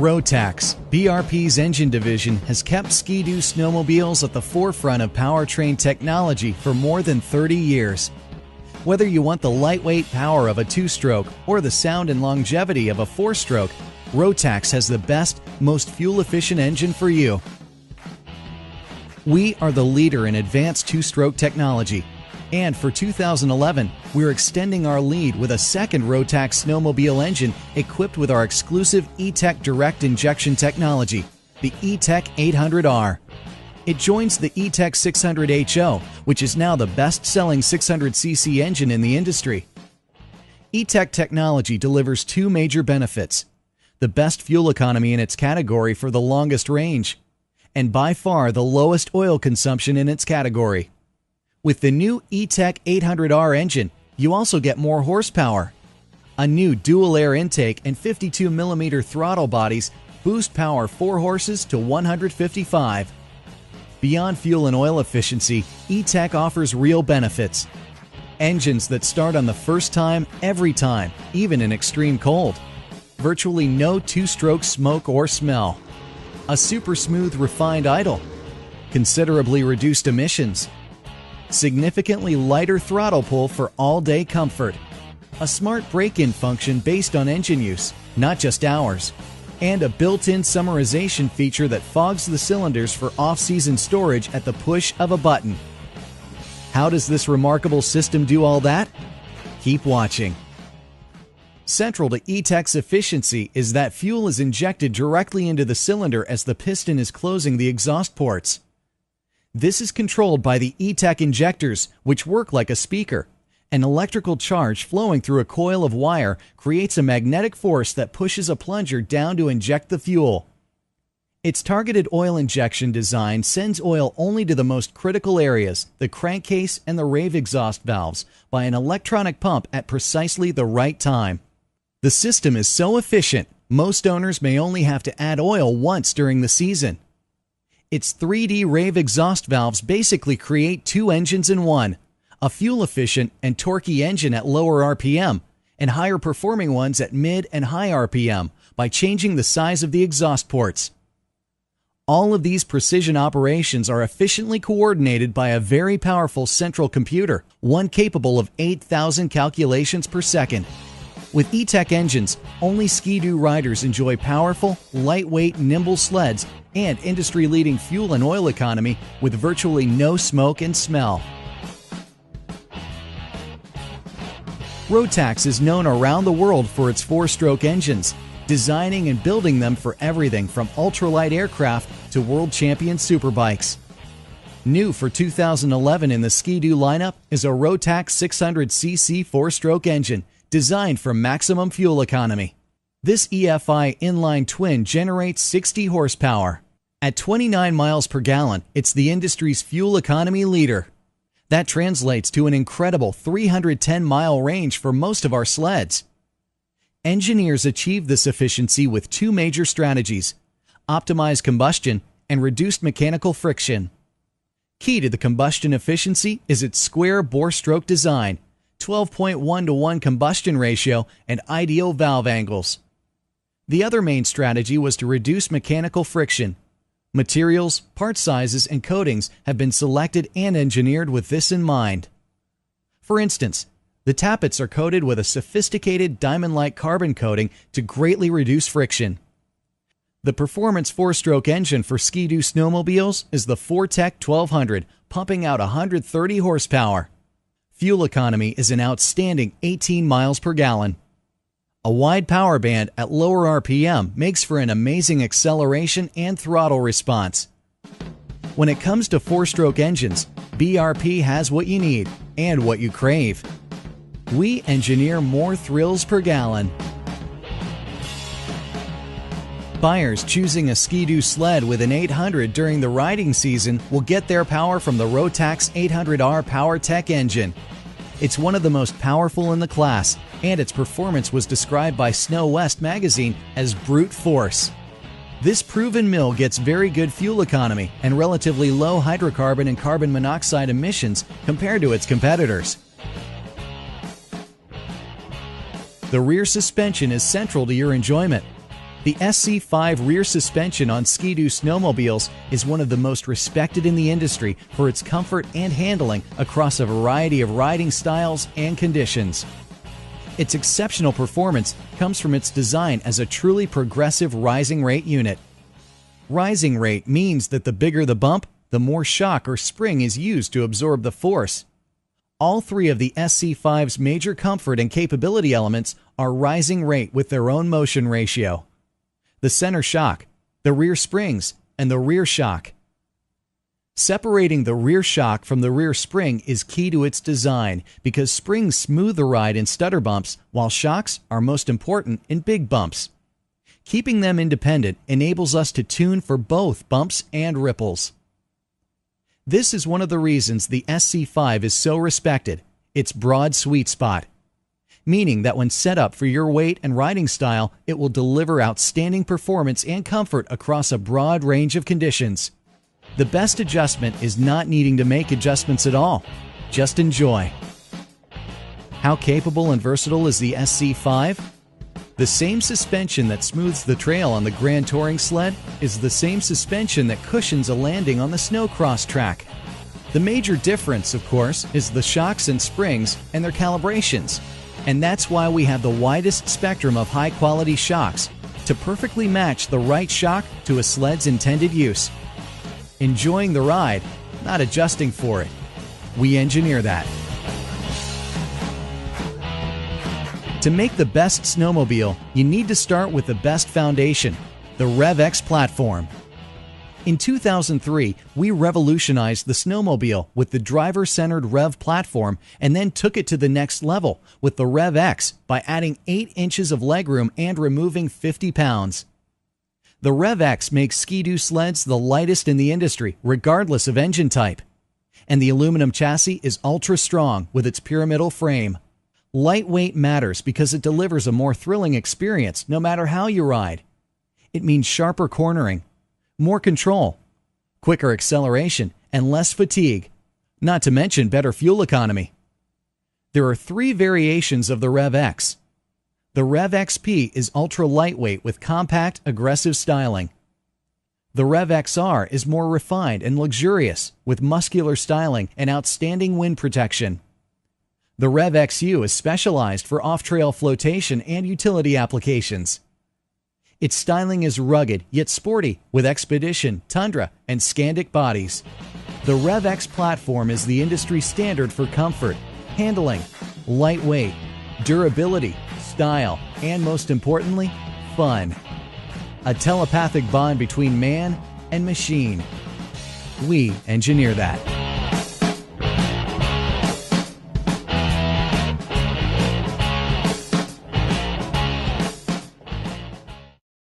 Rotax, BRP's engine division, has kept Ski-Doo snowmobiles at the forefront of powertrain technology for more than 30 years. Whether you want the lightweight power of a two-stroke or the sound and longevity of a four-stroke, Rotax has the best, most fuel-efficient engine for you. We are the leader in advanced two-stroke technology, and for 2011, we're extending our lead with a second Rotax snowmobile engine equipped with our exclusive E-TEC direct injection technology, the E-TEC 800R. It joins the E-TEC 600HO, which is now the best-selling 600cc engine in the industry. E-TEC technology delivers two major benefits: the best fuel economy in its category for the longest range, and by far the lowest oil consumption in its category. With the new E-TEC 800R engine, you also get more horsepower. A new dual air intake and 52mm throttle bodies boost power 4 horses to 155. Beyond fuel and oil efficiency, E-TEC offers real benefits. Engines that start on the first time, every time, even in extreme cold. Virtually no two-stroke smoke or smell. A super smooth, refined idle. Considerably reduced emissions. Significantly lighter throttle pull for all-day comfort. A smart break-in function based on engine use, not just hours. And a built-in summerization feature that fogs the cylinders for off-season storage at the push of a button. How does this remarkable system do all that? Keep watching. Central to E-TEC's efficiency is that fuel is injected directly into the cylinder as the piston is closing the exhaust ports. This is controlled by the E-TEC injectors, which work like a speaker. An electrical charge flowing through a coil of wire creates a magnetic force that pushes a plunger down to inject the fuel. Its targeted oil injection design sends oil only to the most critical areas, the crankcase and the rave exhaust valves, by an electronic pump at precisely the right time. The system is so efficient, most owners may only have to add oil once during the season. Its 3D rave exhaust valves basically create two engines in one, a fuel-efficient and torquey engine at lower RPM, and higher-performing ones at mid and high RPM by changing the size of the exhaust ports. All of these precision operations are efficiently coordinated by a very powerful central computer, one capable of 8,000 calculations per second. With E-TEC engines, only Ski-Doo riders enjoy powerful, lightweight, nimble sleds and industry-leading fuel and oil economy with virtually no smoke and smell. Rotax is known around the world for its four-stroke engines, designing and building them for everything from ultralight aircraft to world champion superbikes. New for 2011 in the Ski-Doo lineup is a Rotax 600cc four-stroke engine designed for maximum fuel economy. This EFI inline twin generates 60 horsepower. At 29 miles per gallon, it's the industry's fuel economy leader. That translates to an incredible 310-mile range for most of our sleds. Engineers achieve this efficiency with two major strategies: optimized combustion and reduced mechanical friction. Key to the combustion efficiency is its square bore-stroke design, 12.1:1 combustion ratio, and ideal valve angles. The other main strategy was to reduce mechanical friction. Materials, part sizes, and coatings have been selected and engineered with this in mind. For instance, the tappets are coated with a sophisticated diamond-like carbon coating to greatly reduce friction. The performance four-stroke engine for Ski-Doo snowmobiles is the Fortec 1200, pumping out 130 horsepower. Fuel economy is an outstanding 18 miles per gallon. A wide power band at lower RPM makes for an amazing acceleration and throttle response. When it comes to four-stroke engines, BRP has what you need and what you crave. We engineer more thrills per gallon. Buyers choosing a Ski-Doo sled with an 800 during the riding season will get their power from the Rotax 800R PowerTech engine. It's one of the most powerful in the class, and its performance was described by Snow West magazine as brute force. This proven mill gets very good fuel economy and relatively low hydrocarbon and carbon monoxide emissions compared to its competitors. The rear suspension is central to your enjoyment. The SC5 rear suspension on Ski-Doo snowmobiles is one of the most respected in the industry for its comfort and handling across a variety of riding styles and conditions. Its exceptional performance comes from its design as a truly progressive rising rate unit. Rising rate means that the bigger the bump, the more shock or spring is used to absorb the force. All three of the SC5's major comfort and capability elements are rising rate with their own motion ratio: the center shock, the rear springs, and the rear shock. Separating the rear shock from the rear spring is key to its design because springs smooth the ride in stutter bumps, while shocks are most important in big bumps. Keeping them independent enables us to tune for both bumps and ripples. This is one of the reasons the SC5 is so respected: its broad sweet spot, meaning that when set up for your weight and riding style, it will deliver outstanding performance and comfort across a broad range of conditions. The best adjustment is not needing to make adjustments at all. Just enjoy. How capable and versatile is the SC5? The same suspension that smooths the trail on the Grand Touring sled is the same suspension that cushions a landing on the snowcross track. The major difference, of course, is the shocks and springs and their calibrations. And that's why we have the widest spectrum of high-quality shocks to perfectly match the right shock to a sled's intended use. Enjoying the ride, not adjusting for it. We engineer that. To make the best snowmobile, you need to start with the best foundation, the RevX platform. In 2003, we revolutionized the snowmobile with the driver-centered Rev platform and then took it to the next level with the RevX by adding 8 inches of legroom and removing 50 pounds. The RevX makes Ski-Doo sleds the lightest in the industry, regardless of engine type. And the aluminum chassis is ultra-strong with its pyramidal frame. Lightweight matters because it delivers a more thrilling experience no matter how you ride. It means sharper cornering, more control, quicker acceleration, and less fatigue, not to mention better fuel economy. There are 3 variations of the RevX. The Rev XP is ultra lightweight with compact, aggressive styling. The Rev XR is more refined and luxurious with muscular styling and outstanding wind protection. The Rev XU is specialized for off-trail flotation and utility applications. Its styling is rugged yet sporty with Expedition, Tundra, and Scandic bodies. The Rev X platform is the industry standard for comfort, handling, lightweight, durability, style, and most importantly, fun. A telepathic bond between man and machine. We engineer that.